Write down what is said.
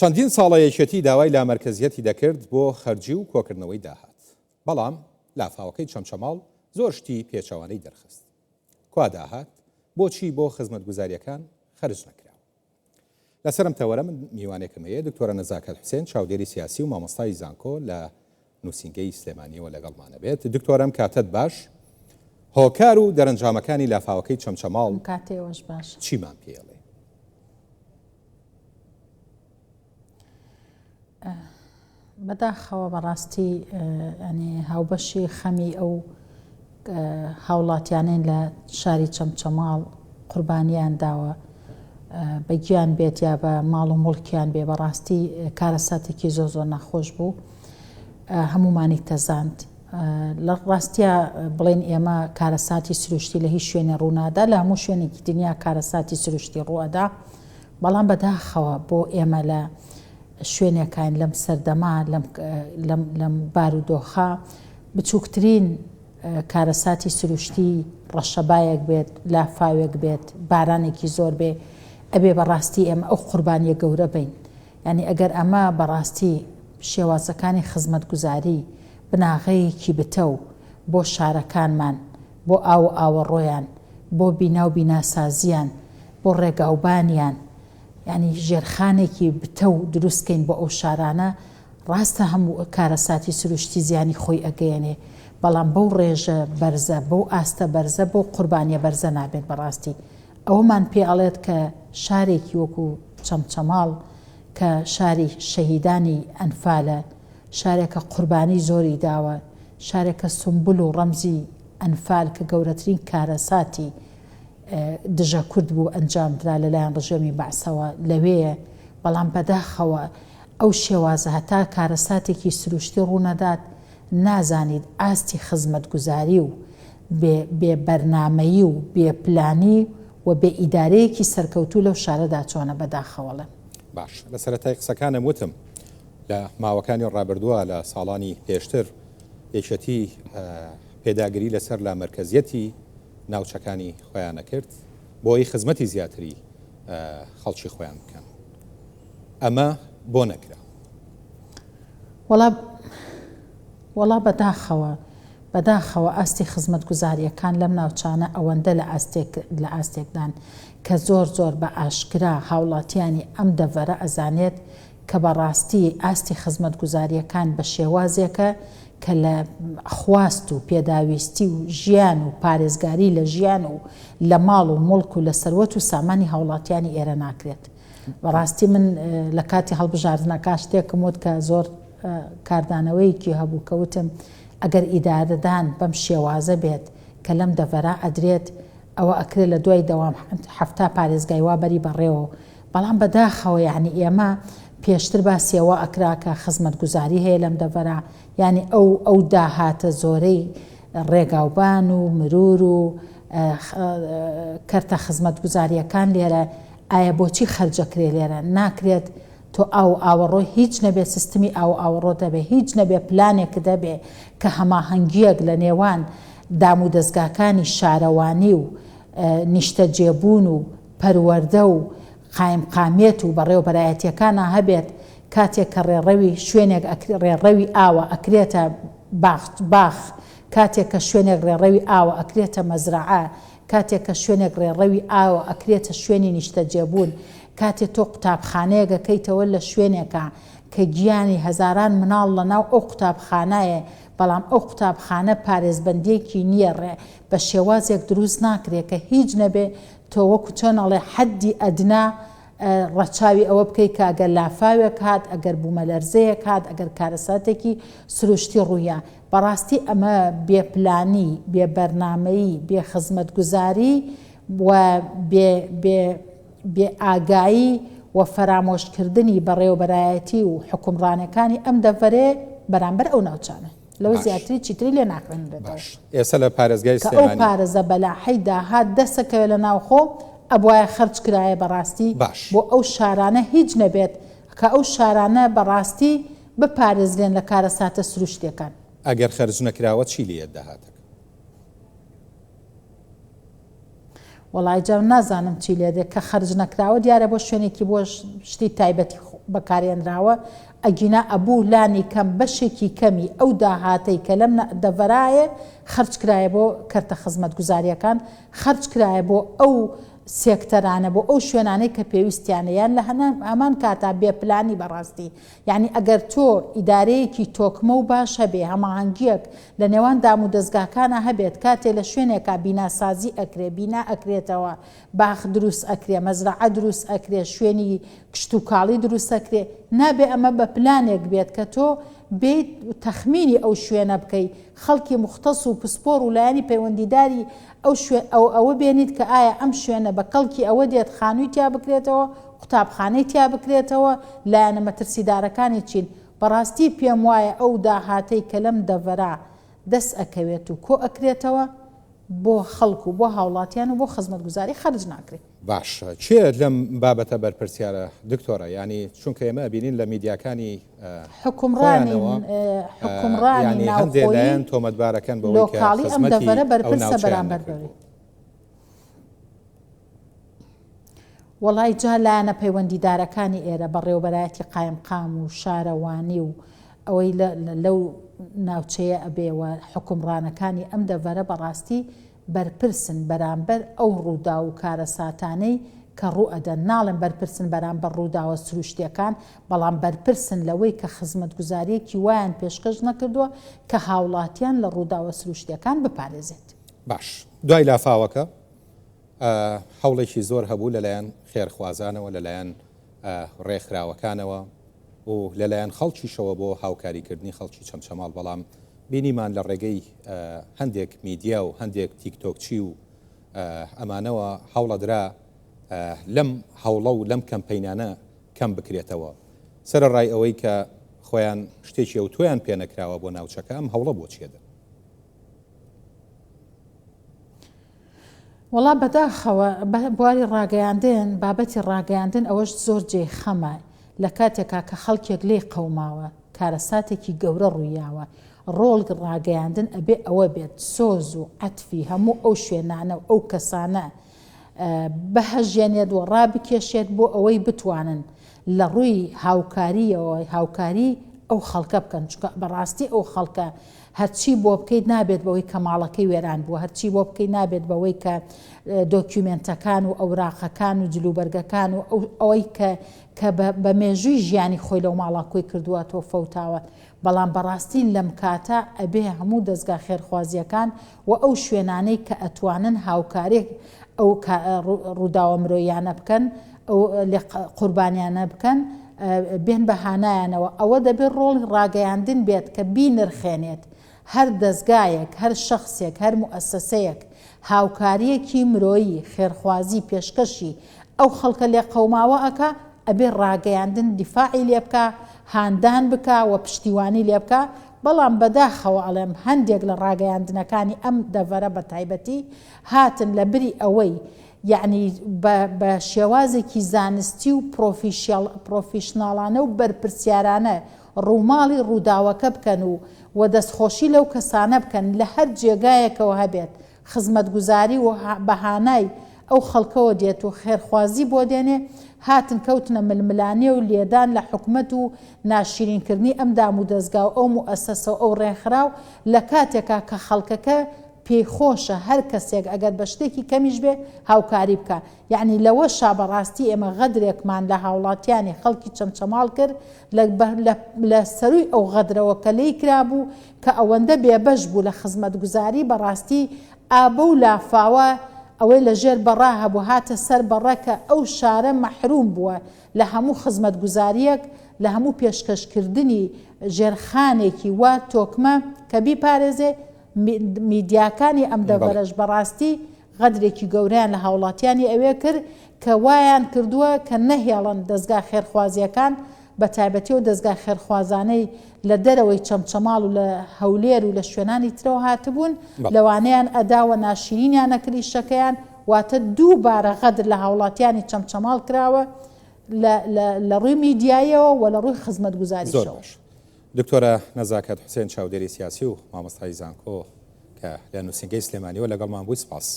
چەندین ساڵە یەکێتی داوای لامەرکەزیەتی دەکرد بۆ خەرجی و کۆکردنەوەی داهات. بەڵام لافاوەکەی چەمچەماڵ زۆر شتی پێچەوانەی دەرخست. کوا داهات بۆچی بۆ خزمەتگوزاریەکان خەرج نەکراوە؟ لەسەرم تەوەرە من میوانێکم هەیە دکتۆرە نەزاکەت حوسێن، چاودێری سیاسی و مامۆستای زانکۆ لە نووسینگەی سلێمانیەوە لەگەڵمانە بێت. دکتۆرم کاتت باش، هۆکار و دەرەنجامەکانی لافاوەکەی چەمچەماڵ کاتێوەش باش چیمان پێڵێ؟ بەداخەوە بەڕاستی هاوبەشی خەمی ئەو هاوڵاتیانین لە شاری چەمچەماڵ قوربانیان داوە، بە گیان بێت یا بە ماڵ و مڵکیان بێ، بەڕاستی کارەساتێکی زۆر زۆر ناخۆش بوو، هەمومانی تەزاند. لە ڕاستیە بڵێن ئێمە کارەساتی سروشتی لە هیچ شوێنە ڕوونادا، لە هەموو شوێنێکی دنیا کارەساتی سروشتی ڕوەدا، بەڵام بەداخەوە بۆ ئێمە لە شوێنێکین لەم سەردەما لەم بارودۆخە بچووکترین کارەساتی سروشتی ڕەشەبایەک بێت، لافاوێک بێت، بارانێکی زۆر بێ، ئەبێ بەڕاستی ئێمە ئەو قوربانیە گەورە بین. یعنی ئەگەر ئەمە بەڕاستی شێوازەکانی خزمەتگوزاری بناغەیەکی بتە و بۆ شارەکانمان، بۆ ئاو ئاوەڕۆیان، بۆ بینا و بیناسازیان، بۆ ڕێگاوبانیان، ینی ژێرخانێکی بتە و دروستکەین بۆ ئەو شارانە، ڕاستە هەموو کارەساتی سروشتی زیانی خۆی ئەگەیەنێ، بەڵام بەو ڕێژە بەرزە، بەو ئاستە بەرزە، بۆ قوربانیە بەرزە نابێت. بەڕاستی ئەوەمان پێڵێت کە شارێکی وەکو چەمچەماڵ کە شاری شەهیدانی ئەنفالە، شارێکە قوربانی زۆری داوە، شارێکە سمبول و ڕەمزی ئەنفال کە گەورەترین کارەساتی دژە کورد بوو ئەنجامدرا لەلایەن ڕژێمی بەعسەوە لەوەیە. بەڵام بەداخەوە ئەو شێوازە هەتا کارەساتێکی سروشتی ڕوونەدات، نازانیت ئاستی خزمەتگوزاری و بێ بەرنامەیی و بێ پلانی و بێ ئیدارەیەکی سەرکەوتوو لەو شارەدا چۆنە بەداخەوەڵێن. باش، لە سەرەتای قسەکانم وتم لە ماوەکانی ڕابردووە لە ساڵانی پێشتر یەکێتی پێداگیری لەسەر لامەرکەزیەتی ناوچەکانی خۆیان نەکرد بۆی خزمەتی زیاتری خەڵکی خۆیان بکەن. ئەمە بۆ نەکرا؟ وەڵا بەداخەوە ئاستی خزمەتگوزاریەکان لەم ناوچانە ئەوەندە لە ئاستێکدان کە زۆر زۆر بە ئاشکرا هاوڵاتیانی ئەم دەڤەرە ئەزانێت کە بەڕاستی ئاستی خزمەتگوزاریەکان بە شێوازێکە کە لە خواست و پێداویستی و ژیان و پارێزگاری لە ژیان و لە ماڵ و مڵک و لە سەروەت و سامانی هاوڵاتیانی ئێرە ناکرێت. بەڕاستی من لە کاتی هەڵبژاردنەکە شتێکم وت کە زۆر کاردانەوەیکی هەبوو کەوتم ئەگەر ئیدارەدان بەم شێوازە بێت کە لەم دەڤەرە ئەدرێت، ئەوە ئەکرێت لە دوای دەوام هەفتا پارێزگای وا بەری بەڕێوە. بەڵام بەداخەوە یعنی ئێمە پێشتر باسیەوە ئەکراکە خزمەتگوزاری هەیە لەم دەڤەرە، ینی ئەو داهاتە زۆرەی ڕێگاوبان و مرور و کەرتە خزمەتگوزاریەکان لێرە ئایا بۆچی خەرجەکرێ لێرە ناکرێت؟ تۆ ئاوەڕۆ هیچ نەبێت، سیستمی ئاوەڕۆ دەبێ، هیچ نەبێ پلانێک دەبێ کە هەماهەنگیەک لە نێوان دام و دەستگاکانی شارەوانی و نیشتە جێبوون و پەروەردە و قایمقامێت و بەڕێوەبەرایەتیەکانە هەبێت. کاتێک کە ڕێڕەوی شوێنێک ڕێڕەوی ئاوە ئەکرێتە باخ، کاتێک کە شوێنێک ڕێڕەوی ئاوە ئەکرێتە مەزرعە، کاتێک کە شوێنێک ڕێڕەوی ئاوە ئەکرێتە شوێنی نیشتە جێبوون، کاتێک تۆ قوتابخانەیە گەکەیتەوە لە شوێنێکە کە گیانی هەزاران مناڵ لە ناو ئەو قوتابخانایە، بەڵام ئەو قوتابخانە پارێزبەندێکی نییە، بە شێوازێک دروست ناکرێت کە هیچ نەبێ تۆ وەکو چۆنەڵێ حەدی ئەدنا ڕەچاوی ئەوە بکەیت کە ئەگەر لافاوێک هات، ئەگەر بوومەلەرزەیەک هات، ئەگەر کارەساتێکی سروشتی ڕوویە. بەڕاستی ئەمە بێپلانی، بێ بەرنامەیی، بێ خزمەتگوزاری و بێ ئاگایی و فەرامۆشکردنی بەڕێوەبەرایەتی و حکومڕانەکانی ئەم دەڤەرێ بەرامبەر ئەو ناوچانە لەو زیاتری چیتری لێ ناکەنێتەوە. ئێستا لە پارێزگای سلێمانی ئەو پارێزە بەلاحەی داهات دەسەکەوێت لە ناوخۆ ئەبوایە خەرج کرایە بەڕاستی بۆ ئەو شارانە هیچ نەبێت کە ئەو شارانە بەڕاستی بپارێزرێن لە کارەساتە سروشتیەکان. ئەگەر خەرج نەکراوە چی لێت داهاتەکە؟ وەڵای جار نازانم چی لێ دێت کە خەرج نەکراوە دیارە بۆ شوێنێکی بۆ شتی تایبەتی بەکارێنراوە ئەگینا ئەبوو لانی کەم بەشێکی کەمی ئەو داهاتەی کە لەم دەڤەرایە خەرج کرایە بۆ کەرتە خزمەتگوزاریەکان خەرج کرایە بۆ ئەو سێکتەرانە بۆ ئەو شوێنانەی کە پێویستیانەیان لە هەمان کاتا بێپلانی بەڕاستی یعنی ئەگەر تۆ ئیدارەیەکی تۆکمە و باش هەبێ هەماهەنگیەک لە نێوان دام و دەستگاکانە هەبێت کاتێ لە شوێنێکا بیناسازی ئەکرێ بینا ئەکرێتەوە باخ دروست ئەکرێ مەزرعە دروست ئەکرێ شوێنی کشت و کاڵی دروست ئەکرێ نابێ ئەمە بە پلانێک بێت کە تۆ بێت تەخمینی ئەو شوێنە بکەی خەڵکی مختەس و پسپۆر و لایانی پەیوەندیداری ئەوە بێنیت کە ئایا ئەم شوێنە بە کەڵکی ئەوە دێت خانووی تیا بکرێتەوە قوتابخانەی تیا بکرێتەوە لایەنە مەترسیدارەکانی چین بەڕاستی پێم وایە ئەو داهاتەی کە لەم دەڤەرا دەست ئەکەوێت و کۆ ئەکرێتەوە بۆ خەڵکو و بۆ هاوڵاتیان و بۆ خزمەتگوزاری خەرج ناکرێت. باش چێ لەم بابەتە بەرپرسیارە دکتۆرە ینی چونکە ئێمە بینین لە میدیاکانی حکومڕانی هەندێک لایەن تۆمەتبارەکەن بە لۆکاڵی ئەم دەڤەرە بەرپرسە بەرامبەر بەوەی وەڵای جا لایەنە پەیوەندیدارەکانی ئێرە بەڕێوەبەرایەتی قایمقام و شارەوانی و ئەوەی لەو ناوچەیە ئەبێوە حکومڕانەکانی ئەم دەڤەرە بەڕاستی بەرپرسن بەرامبەر ئەو ڕوودا و کارە ساتانەی کە ڕوو ئەدەن ناڵێن بەرپرسن بەرامبەر ڕووداوە سروشتیەکان بەڵام بەرپرسن لەوەی کە خزمەتگوزاریەکی وایان پێشکەش نەکردووە کە هاوڵاتیان لە ڕووداوە سروشتیەکان بپارێزێت. باش دوای لافاوەکە هەوڵێکی زۆر هەبوو لەلایەن خێرخوازانەوە لەلایەن ڕێکخراوەکانەوە و لەلایەن خەڵکیشەوە بۆ هاوکاریکردنی خەڵکی چەمچەماڵ بەڵام بینیمان لە ڕێگەی هەندێک میدیا و هەندێک تیکتۆکچی و ئەمانەوە هەوڵەدرا لەم هەوڵە و لەم کەمپەینانە کەم بکرێتەوە سەرەڕای ئەوەی کە خۆیان شتێکی ئەو تۆیان پێ نەکراوە بۆ ناوچەکە ئەم هەوڵە بۆ چێدە؟ وەڵا بەداخەوە بواری ڕاگەیاندن بابەتی ڕاگەیاندن ئەوەش زۆر جێخەمە لە کاتێکا کە خەڵکێک لێ قەوماوە کارەساتێکی گەورە ڕوویاوە ڕۆڵ ڕاگەیاندن ئەبێ ئەوە بێت سۆز و عەتفی هەموو ئەو شوێنانە و ئەو کەسانە بەهەژێنێت و ڕابکێشێت بۆ ئەوەی بتوانن لە ڕووی هاوکاریەوە هاوکاری ئەو خەڵکە بکەن چونکە بەڕاستی ئەو خەڵکە هەرچی بۆ بکەیت نابێت بەوەی کە ماڵەکەی وێران بووە هەرچی بۆ بکەیت نابێت بەوەی کە دۆکیومنتەکان و ئەوراقەکان و جلوبەرگەکان و ئەوەی کە بە مێژووی ژیانی خۆی لەو ماڵاکۆی کردووەتەوە فەوتاوە بەڵام بەڕاستی لەم کاتە ئەبێ هەموو دەستگا خێرخوازیەکان و ئەو شوێنانەی کە ئەتوانن هاوکارێک ئەو ڕووداوە مرۆیانە بکەن ئەو قوربانیانە بکەن بێن بەهانایانەوە ئەوە دەبێت ڕۆڵی ڕاگەیاندن بێت کە بینرخێنێت هەر دەستگایەک هەر شخصێک هەر موسسەیەک هاوکاریەکی مرۆیی خێرخوازی پێشکەشی ئەو خەڵکە لێ قەوماوە ئەکا ئەبێ ڕاگەیاندن دیفاعی لێ بکە هاندان بکە و پشتیوانی لێ بکە بەڵام بەداخەوە ئەڵێم هەندێک لە ڕاگەیاندنەکانی ئەم دەڤەرە بە تایبەتی هاتن لە بری ئەوەی یعنی بە شێوازێکی زانستی و پرۆفیشناڵانە و بەرپرسیارانە ڕووماڵی ڕووداوەکە بکەن و دەستخۆشی لەو کەسانە بکەن لە هەر جێگایەکەوە هەبێت خزمەتگوزاری و بەهانای ئەو خەڵکەوە دێت و خێرخوازی بۆ دێنێ هاتن کەوتنە ململانێ و لێدان لە حکومەت و ناشرینکردنی ئەم دام و دەستگا و ئەو موسسە و ئەو ڕێکخراو لە کاتێکا کە خەڵکەکە پێی خۆشە هەر کەسێک ئەگەر بە شتێکی کەمیش بێ هاوکاری بکە یعنی لەوە شابەڕاستی ئێمە غەدرێکمان لە هاوڵاتیانی خەڵکی چەمچەماڵ کرد لە سەروی ئەو غەدرەوە کە لێی کرابوو کە ئەوەندە بێبەش بوو لە خزمەتگوزاری بەڕاستی ئابە و لافاوە ئەوەی لە ژێر بەڕا هەبوو هاتە سەر بەڕەکە ئەو شارە مەحروم بووە لە هەموو خزمەتگوزاریەک لە هەموو پێشکەشکردنی ژێرخانێکی وا تۆکمە کە بیپارێزێ میدیاکانی ئەم دەڤەرەش بەڕاستی غەدرێکی گەوریان لە هاوڵاتیانی ئەوێ کرد کە وایان کردووە کە نەهێڵن دەستگا خێرخوازیەکان بە تایبەتی و دەستگا خێرخوازانەی لە دەرەوەی چەمچەماڵ و لە هەولێر و لە شوێنانی ترەوە هاتبوون لەوانەیان ئەداوە ناشرینیان نەکردی شەکەیان واتە دووبارە غەدر لە هاوڵاتیانی چەمچەماڵ کراوە لە ڕووی میدیایەوە و لە ڕووی خزمەتگوزاریشەوە. دکتۆرە نەزاکەت حوسێن چاودێری سیاسی و مامۆستای زانکۆ کە لە نووسینگەی سلێمانیەوە لەگەڵمان بووی سپاس.